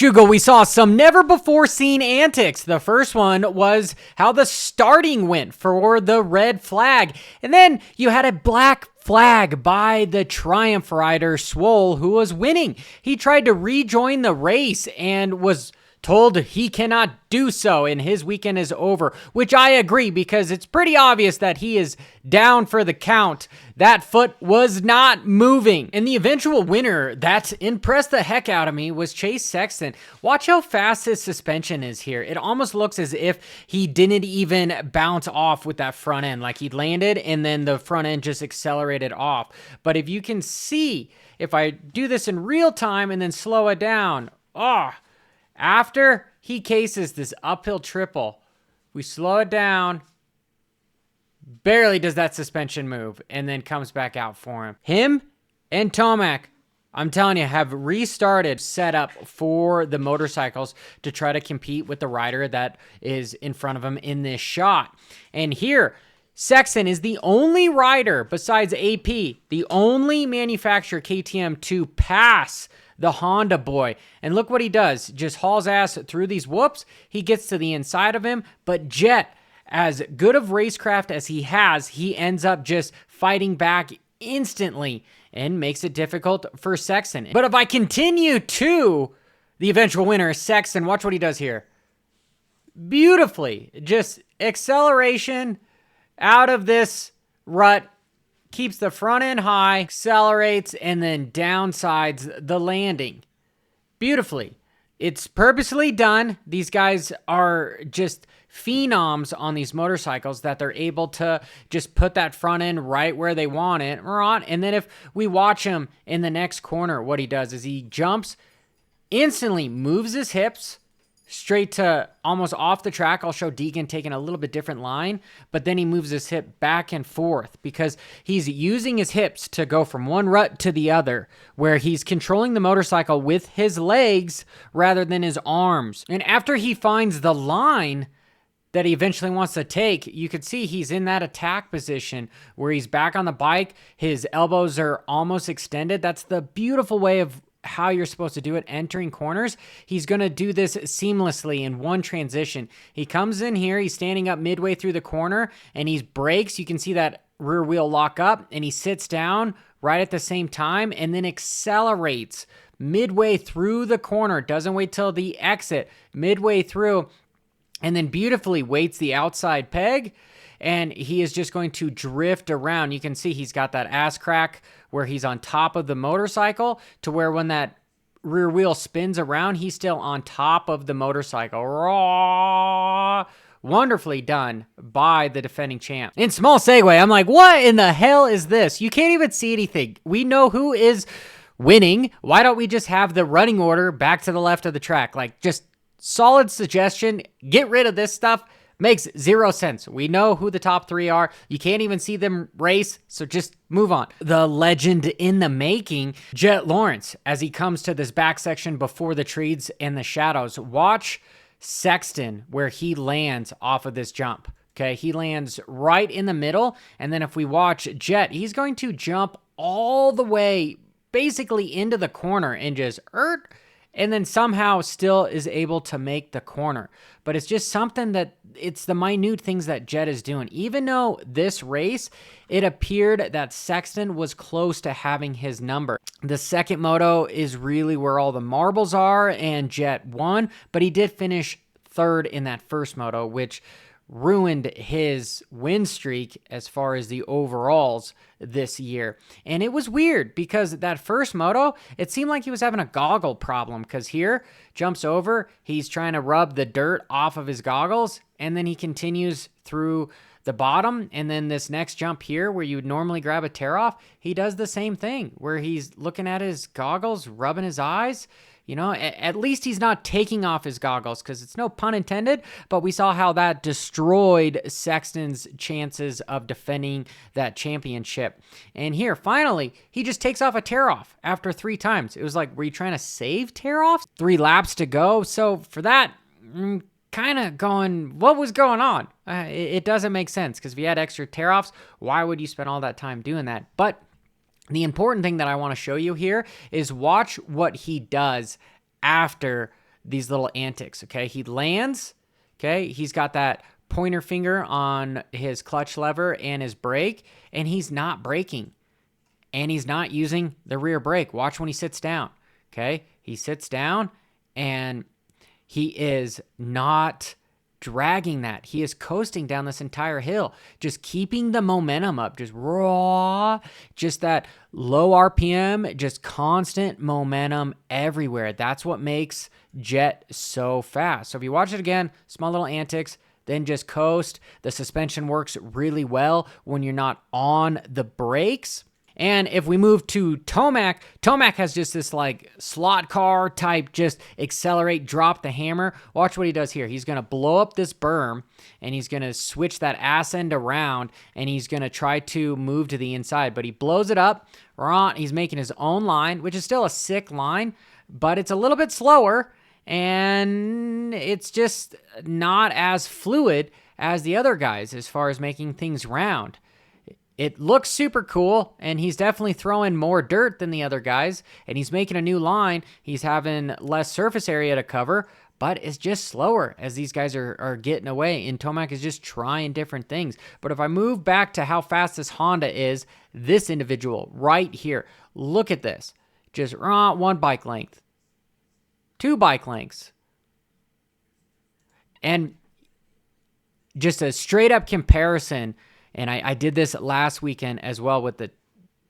Shugo, we saw some never-before-seen antics. The first one was how the starting went for the red flag. And then you had a black flag by the Triumph rider, Swole, who was winning. He tried to rejoin the race and was told he cannot do so and his weekend is over, which I agree because it's pretty obvious that he is down for the count. That foot was not moving. And the eventual winner that impressed the heck out of me was Chase Sexton. Watch how fast his suspension is here. It almost looks as if he didn't even bounce off with that front end, like he landed and then the front end just accelerated off. But if you can see, if I do this in real time and then slow it down, after he cases this uphill triple, we slow it down, barely does that suspension move, and then comes back out for him. Him and Tomac, I'm telling you, have restarted setup for the motorcycles to try to compete with the rider that is in front of him in this shot. And here, Sexton is the only rider besides AP, the only manufacturer KTM to pass the Honda boy. And look what he does. Just hauls ass through these whoops. He gets to the inside of him. But Jett, as good of racecraft as he has, he ends up just fighting back instantly and makes it difficult for Sexton. But if I continue to the eventual winner, Sexton, watch what he does here. Beautifully. Just acceleration out of this rut. Keeps the front end high, accelerates, and then downsides the landing beautifully. It's purposely done. These guys are just phenoms on these motorcycles that they're able to just put that front end right where they want it. And then if we watch him in the next corner, what he does is he jumps, instantly moves his hips straight to almost off the track. I'll show Deegan taking a little bit different line, but then he moves his hip back and forth because he's using his hips to go from one rut to the other, where he's controlling the motorcycle with his legs rather than his arms. And after he finds the line that he eventually wants to take, you could see he's in that attack position where he's back on the bike. His elbows are almost extended. That's the beautiful way of how you're supposed to do it, entering corners. He's going to do this seamlessly in one transition. He comes in here, he's standing up midway through the corner, and he brakes. You can see that rear wheel lock up, and he sits down right at the same time, and then accelerates midway through the corner. Doesn't wait till the exit, midway through, and then beautifully weights the outside peg, and he is just going to drift around. You can see he's got that ass crack where he's on top of the motorcycle to where when that rear wheel spins around, he's still on top of the motorcycle. Raw. Wonderfully done by the defending champ. In small segue, I'm like, what in the hell is this? You can't even see anything. We know who is winning. Why don't we just have the running order back to the left of the track? Like, just solid suggestion. Get rid of this stuff. Makes zero sense. We know who the top three are. You can't even see them race, so just move on. The legend in the making, Jett Lawrence, as he comes to this back section before the trees and the shadows. Watch Sexton where he lands off of this jump. Okay, he lands right in the middle, and then if we watch Jett, he's going to jump all the way basically into the corner and just and then somehow still is able to make the corner. But it's just something that it's the minute things that Jett is doing. Even though this race, it appeared that Sexton was close to having his number. The second moto is really where all the marbles are, and Jett won, but he did finish third in that first moto, which ruined his win streak as far as the overalls this year. And it was weird because that first moto, it seemed like he was having a goggle problem because here, jumps over, he's trying to rub the dirt off of his goggles, and then he continues through the bottom, and then this next jump here where you would normally grab a tear off, he does the same thing where he's looking at his goggles, rubbing his eyes. You know, at least he's not taking off his goggles because it's no pun intended, but we saw how that destroyed Sexton's chances of defending that championship. And here, finally, he just takes off a tear-off after 3 times. It was like, were you trying to save tear-offs? 3 laps to go. So for that, kind of going, what was going on? It doesn't make sense because if you had extra tear-offs, why would you spend all that time doing that? But the important thing that I want to show you here is watch what he does after these little antics, okay? He lands, okay? He's got that pointer finger on his clutch lever and his brake, and he's not braking. And he's not using the rear brake. Watch when he sits down, okay? He sits down, and he is not dragging that. He is coasting down this entire hill, just keeping the momentum up, just raw, just that low RPM, just constant momentum everywhere. That's what makes Jett so fast. So if you watch it again, small little antics, then just coast. The suspension works really well when you're not on the brakes. And if we move to Tomac, Tomac has just this like slot car type, just accelerate, drop the hammer. Watch what he does here. He's going to blow up this berm, and he's going to switch that ass end around, and he's going to try to move to the inside. But he blows it up. He's making his own line, which is still a sick line, but it's a little bit slower, and it's just not as fluid as the other guys as far as making things round. It looks super cool, and he's definitely throwing more dirt than the other guys, and he's making a new line. He's having less surface area to cover, but it's just slower as these guys are getting away, and Tomac is just trying different things. But if I move back to how fast this Honda is, this individual right here, look at this. Just one bike length, 2 bike lengths, and just a straight-up comparison. And I did this last weekend as well with the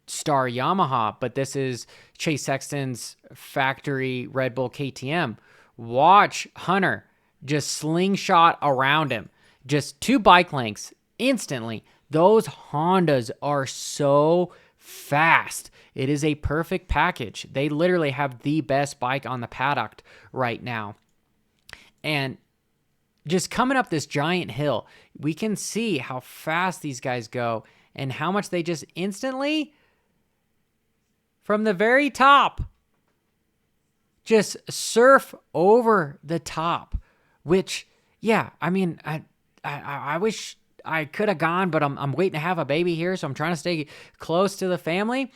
Star Yamaha, but this is Chase Sexton's factory Red Bull KTM. Watch Hunter just slingshot around him. Just 2 bike lengths instantly. Those Hondas are so fast. It is a perfect package. They literally have the best bike on the paddock right now. And just coming up this giant hill, we can see how fast these guys go and how much they just instantly, from the very top, just surf over the top. Which, yeah, I mean, I wish I could have gone, but I'm waiting to have a baby here, so I'm trying to stay close to the family.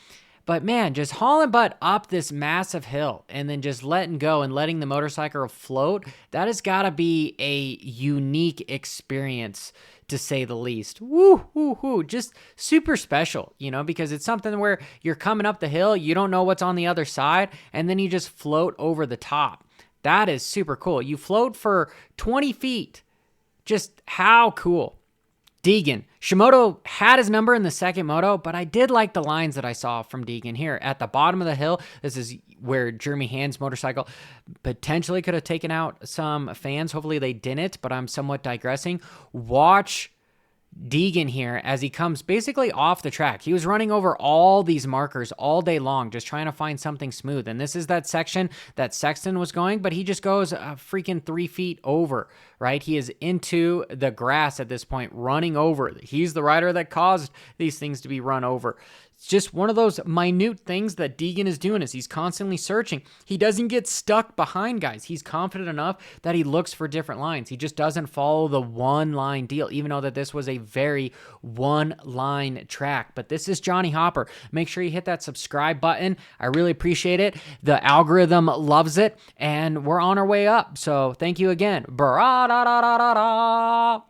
But man, just hauling butt up this massive hill and then just letting go and letting the motorcycle float, that has got to be a unique experience, to say the least. Woo, woo, woo. Just super special, because it's something where you're coming up the hill, you don't know what's on the other side, and then you just float over the top. That is super cool. You float for 20 feet. Just how cool. Deegan. Shimoda had his number in the second moto, but I did like the lines that I saw from Deegan here. At the bottom of the hill, this is where Jeremy Hand's motorcycle potentially could have taken out some fans. Hopefully they didn't, but I'm somewhat digressing. Watch Deegan here as he comes basically off the track. He was running over all these markers all day long, just trying to find something smooth. And this is that section that Sexton was going, but he just goes freaking 3 feet over, right? He is into the grass at this point, running over. He's the rider that caused these things to be run over. It's just one of those minute things that Deegan is doing, is he's constantly searching. He doesn't get stuck behind guys. He's confident enough that he looks for different lines. He just doesn't follow the one line deal, even though that this was a very one line track. But this is Johnny Hopper. Make sure you hit that subscribe button. I really appreciate it. The algorithm loves it, and we're on our way up. So thank you again. Bra-da-da-da-da-da.